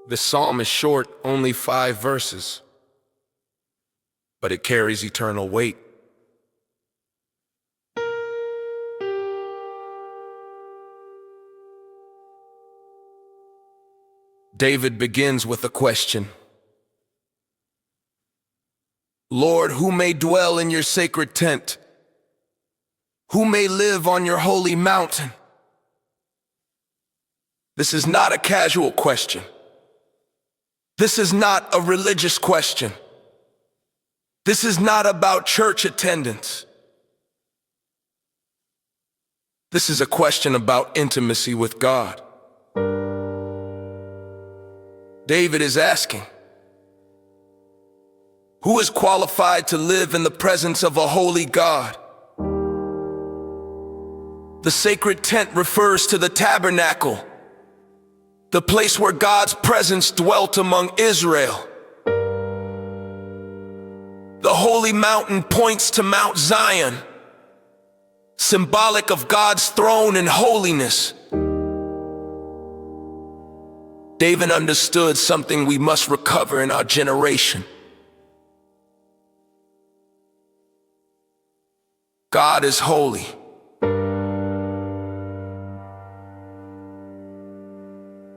The psalm is short, only 5 verses, but it carries eternal weight. David begins with a question. Lord, who may dwell in your sacred tent? Who may live on your holy mountain? This is not a casual question. This is not a religious question. This is not about church attendance. This is a question about intimacy with God. David is asking, who is qualified to live in the presence of a holy God? The sacred tent refers to the tabernacle, the place where God's presence dwelt among Israel. The holy mountain points to Mount Zion, symbolic of God's throne and holiness. David understood something we must recover in our generation. God is holy.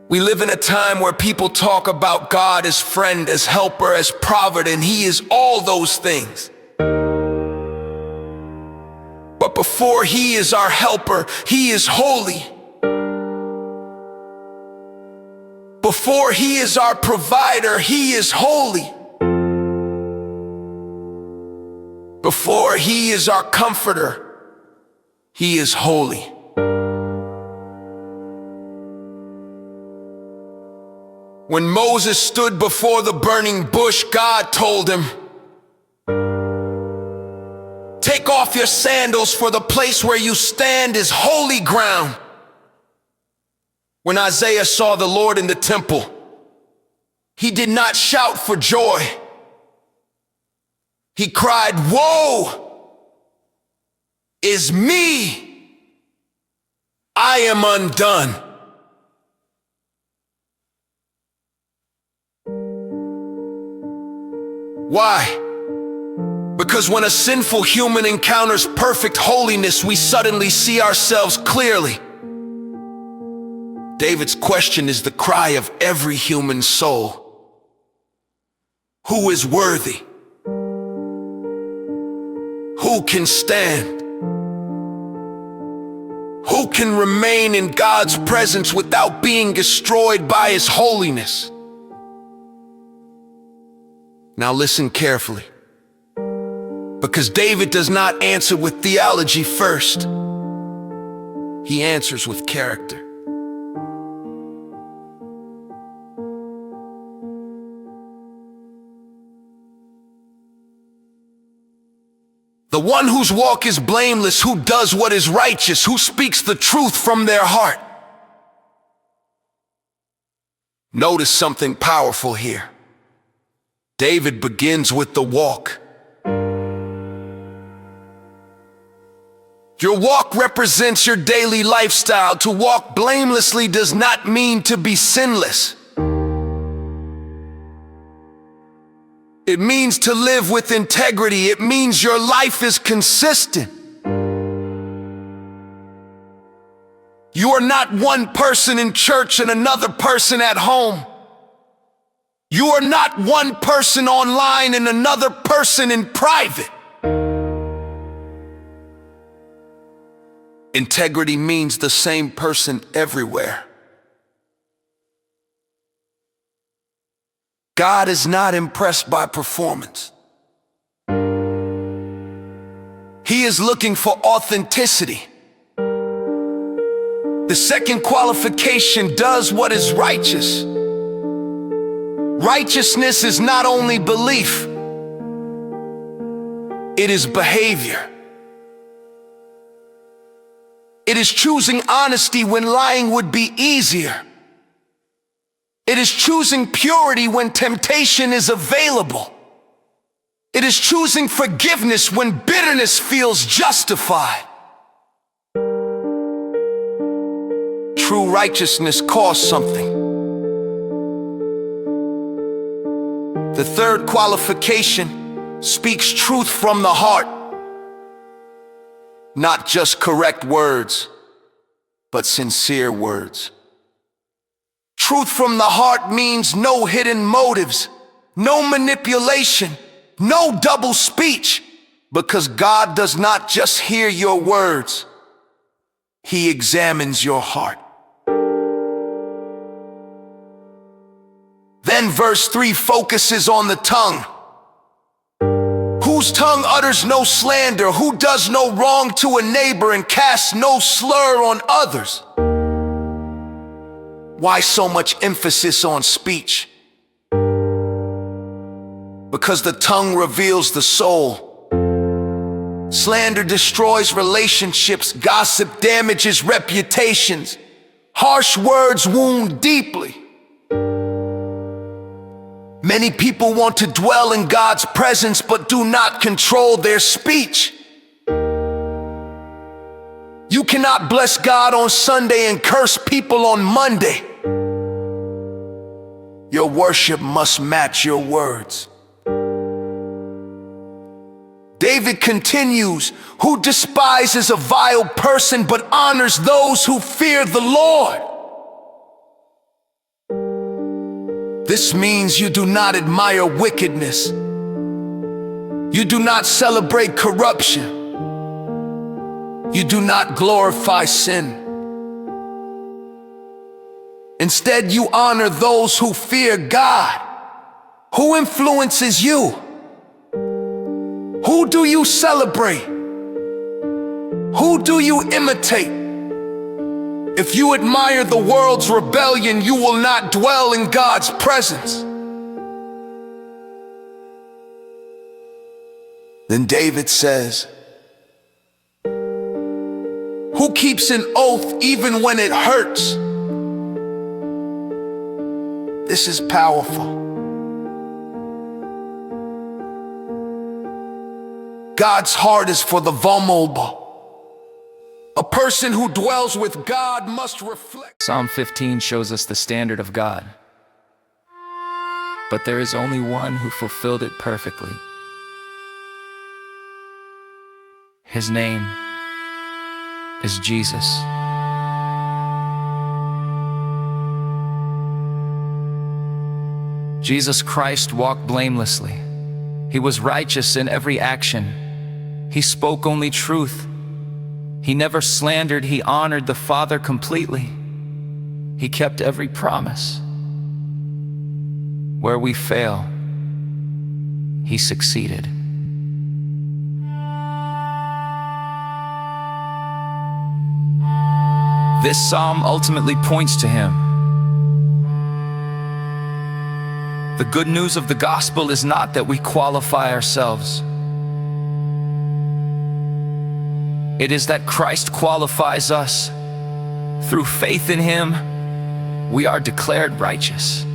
We live in a time where people talk about God as friend, as helper, as provident, and He is all those things. But before He is our helper, He is holy. Before He is our provider, He is holy. Before He is our comforter, He is holy. When Moses stood before the burning bush, God told him, "Take off your sandals, for the place where you stand is holy ground." When Isaiah saw the Lord in the temple, he did not shout for joy. He cried, "Woe is me! I am undone." Why? Because when a sinful human encounters perfect holiness, we suddenly see ourselves clearly. David's question is the cry of every human soul. Who is worthy? Who can stand? Who can remain in God's presence without being destroyed by His holiness? Now listen carefully, because David does not answer with theology first. He answers with character. The one whose walk is blameless, who does what is righteous, who speaks the truth from their heart. Notice something powerful here. David begins with the walk. Your walk represents your daily lifestyle. To walk blamelessly does not mean to be sinless. It means to live with integrity. It means your life is consistent. You are not one person in church and another person at home. You are not one person online and another person in private. Integrity means the same person everywhere. God is not impressed by performance. He is looking for authenticity. The second qualification does what is righteous. Righteousness is not only belief, it is behavior. It is choosing honesty when lying would be easier. It is choosing purity when temptation is available. It is choosing forgiveness when bitterness feels justified. True righteousness costs something. The third qualification speaks truth from the heart. Not just correct words, but sincere words. Truth from the heart means no hidden motives, no manipulation, no double speech, because God does not just hear your words, He examines your heart. Then verse 3 focuses on the tongue. Whose tongue utters no slander, who does no wrong to a neighbor and casts no slur on others. Why so much emphasis on speech? Because the tongue reveals the soul. Slander destroys relationships, gossip damages reputations, harsh words wound deeply. Many people want to dwell in God's presence but do not control their speech. You cannot bless God on Sunday and curse people on Monday. Your worship must match your words. David continues, who despises a vile person but honors those who fear the Lord. This means you do not admire wickedness. You do not celebrate corruption. You do not glorify sin. Instead, you honor those who fear God. Who influences you? Who do you celebrate? Who do you imitate? If you admire the world's rebellion, you will not dwell in God's presence. Then David says, who keeps an oath even when it hurts? This is powerful. God's heart is for the vulnerable. A person who dwells with God must reflect. Psalm 15 shows us the standard of God. But there is only one who fulfilled it perfectly. His name is Jesus. Jesus Christ walked blamelessly. He was righteous in every action. He spoke only truth. He never slandered. He honored the Father completely. He kept every promise. Where we fail, He succeeded. This psalm ultimately points to Him. The good news of the gospel is not that we qualify ourselves. It is that Christ qualifies us. Through faith in Him, we are declared righteous.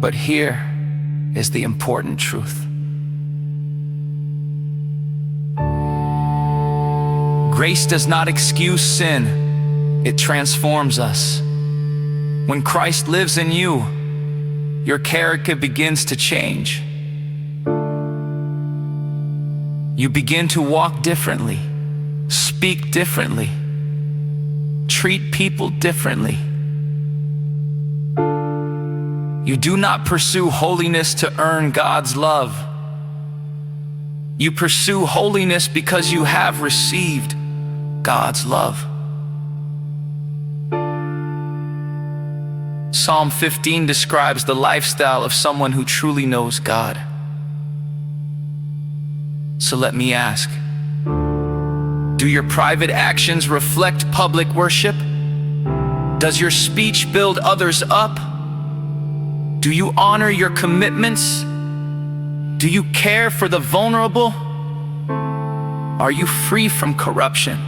But here is the important truth. Grace does not excuse sin, it transforms us. When Christ lives in you, your character begins to change. You begin to walk differently, speak differently, treat people differently. You do not pursue holiness to earn God's love. You pursue holiness because you have received God's love. Psalm 15 describes the lifestyle of someone who truly knows God. So let me ask, do your private actions reflect public worship? Does your speech build others up? Do you honor your commitments? Do you care for the vulnerable? Are you free from corruption?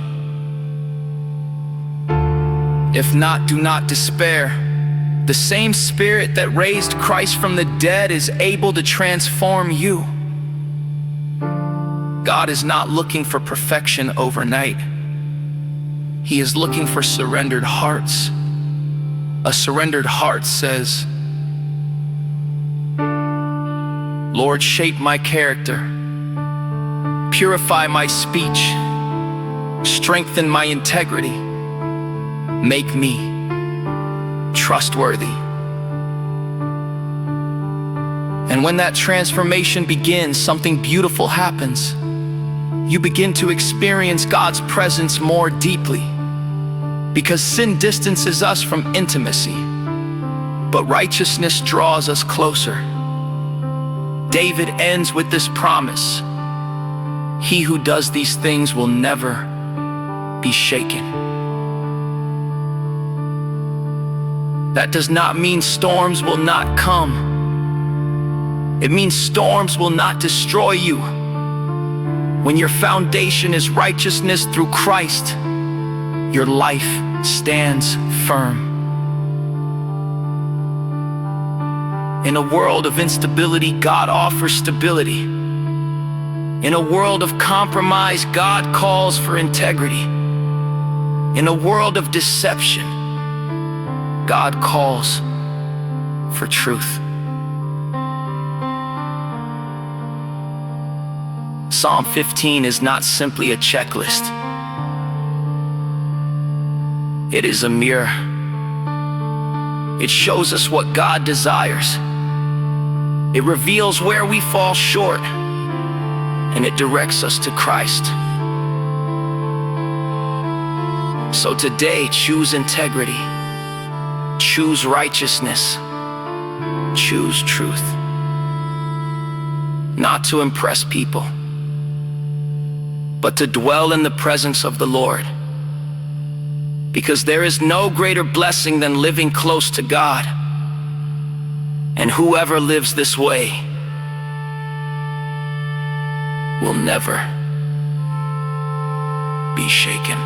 If not, do not despair. The same Spirit that raised Christ from the dead is able to transform you. God is not looking for perfection overnight. He is looking for surrendered hearts, A surrendered heart says, Lord, shape my character, purify my speech, strengthen my integrity, make me trustworthy. And when that transformation begins, something beautiful happens. You begin to experience God's presence more deeply, because sin distances us from intimacy, but righteousness draws us closer. David ends with this promise: he who does these things will never be shaken. That does not mean storms will not come. It means storms will not destroy you. When your foundation is righteousness through Christ, your life stands firm. In a world of instability, God offers stability. In a world of compromise, God calls for integrity. In a world of deception, God calls for truth. Psalm 15 is not simply a checklist. It is a mirror. It shows us what God desires. It reveals where we fall short, and it directs us to Christ. So today, choose integrity, choose righteousness, choose truth. Not to impress people, but to dwell in the presence of the Lord. Because there is no greater blessing than living close to God. And whoever lives this way will never be shaken.